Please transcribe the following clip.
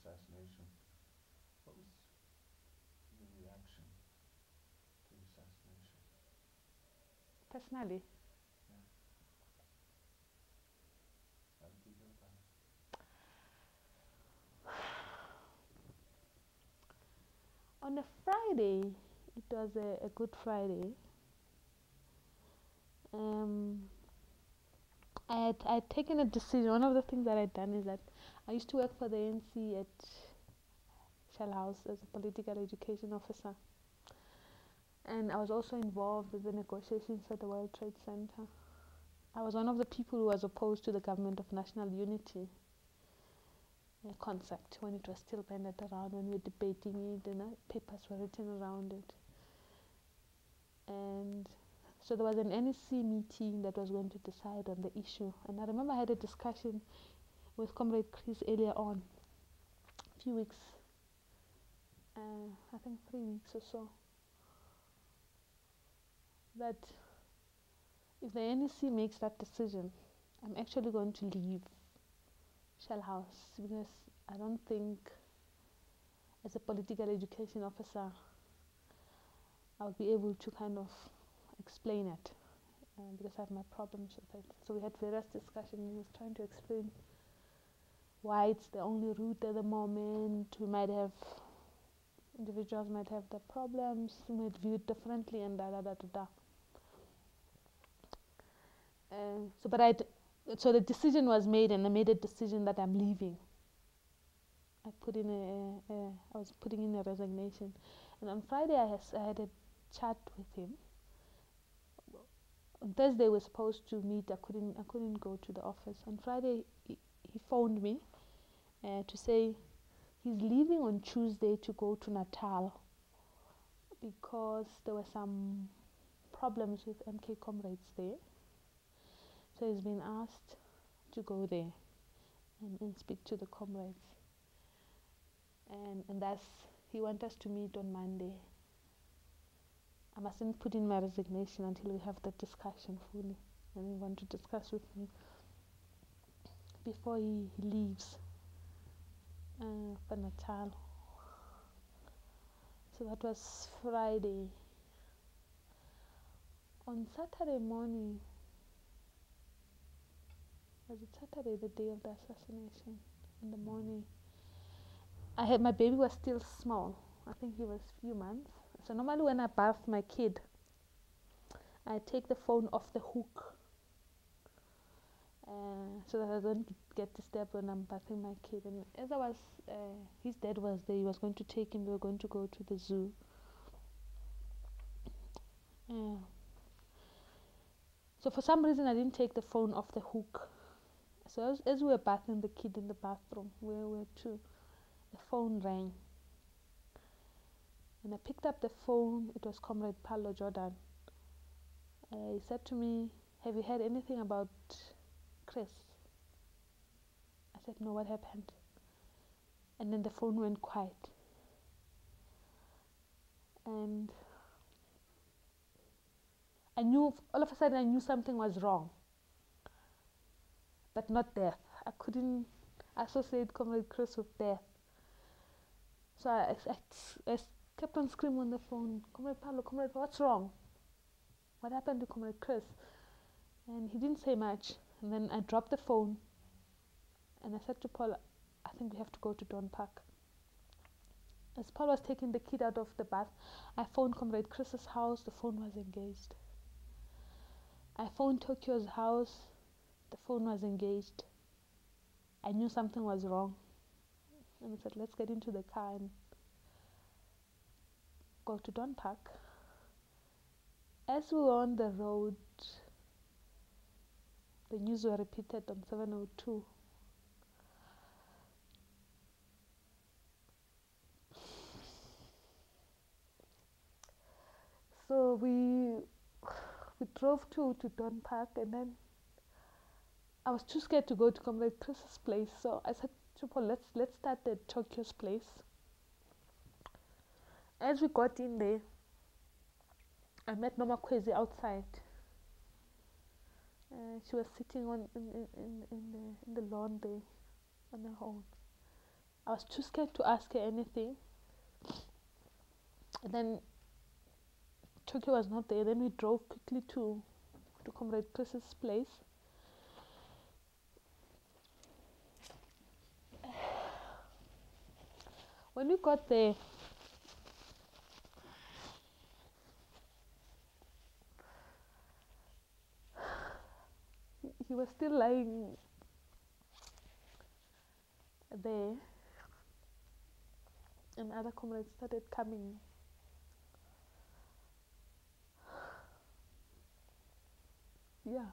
assassination. What was your reaction to the assassination? Personally, Yeah. How did you feel about it? on a Friday, it was a good Friday. Um, I had taken a decision. One of the things that I'd done is that I used to work for the ANC at Shell House as a political education officer. And I was also involved with the negotiations for the World Trade Center. I was one of the people who was opposed to the government of national unity concept when it was still banded around, when we were debating it, and papers were written around it. And so there was an NEC meeting that was going to decide on the issue. And I remember I had a discussion with Comrade Chris earlier on, a few weeks, I think 3 weeks or so, that if the NEC makes that decision, I'm actually going to leave Shell House, because I don't think, as a political education officer, I'll be able to kind of explain it, because I have my problems with it. So we had various discussions. He was trying to explain why it's the only route at the moment. We might have, individuals might have their problems, might view it differently, and da da da da da. So the decision was made, and I made a decision that I'm leaving. I was putting in a resignation, and on Friday I had a chat with him. On Thursday we were supposed to meet. I couldn't go to the office. On Friday he phoned me to say he's leaving on Tuesday to go to Natal because there were some problems with MK comrades there. So he's been asked to go there and speak to the comrades. And that's, he wants us to meet on Monday. I mustn't put in my resignation until we have that discussion fully. And he wants to discuss with me before he leaves for Natal. So that was Friday. On Saturday morning, was it Saturday, the day of the assassination? In the morning, my baby was still small. I think he was few months. So normally when I bath my kid, I take the phone off the hook, so that I don't get disturbed when I'm bathing my kid. And as I was, his dad was there. He was going to take him. We were going to go to the zoo. So for some reason I didn't take the phone off the hook. So as we were bathing the kid in the bathroom, where we were two, the phone rang. And I picked up the phone. It was Comrade Paulo Jordan. He said to me, "Have you heard anything about Chris?" I said, "No, what happened?" And then the phone went quiet. And I knew, all of a sudden I knew something was wrong, but not death. I couldn't associate Comrade Chris with death. So I kept on screaming on the phone, "Comrade Paulo, Comrade, what's wrong? What happened to Comrade Chris?" And he didn't say much. And then I dropped the phone and I said to Paul, "I think we have to go to Don Park." As Paul was taking the kid out of the bath, I phoned Comrade Chris's house. The phone was engaged. I phoned Tokyo's house. The phone was engaged. I knew something was wrong. And I said, "Let's get into the car and go to Don Park." As we were on the road, the news were repeated on 702. So we drove to Don Park, and then I was too scared to go to Comrade Chris's place. So I said to Paul, let's start at Tokyo's place. As we got in there, I met Noma Kwezi outside. She was sitting in the lawn there on her own. I was too scared to ask her anything. And then Tokyo was not there. Then we drove quickly to Comrade Chris's place. When we got there, he was still lying there, and other comrades started coming. Yeah.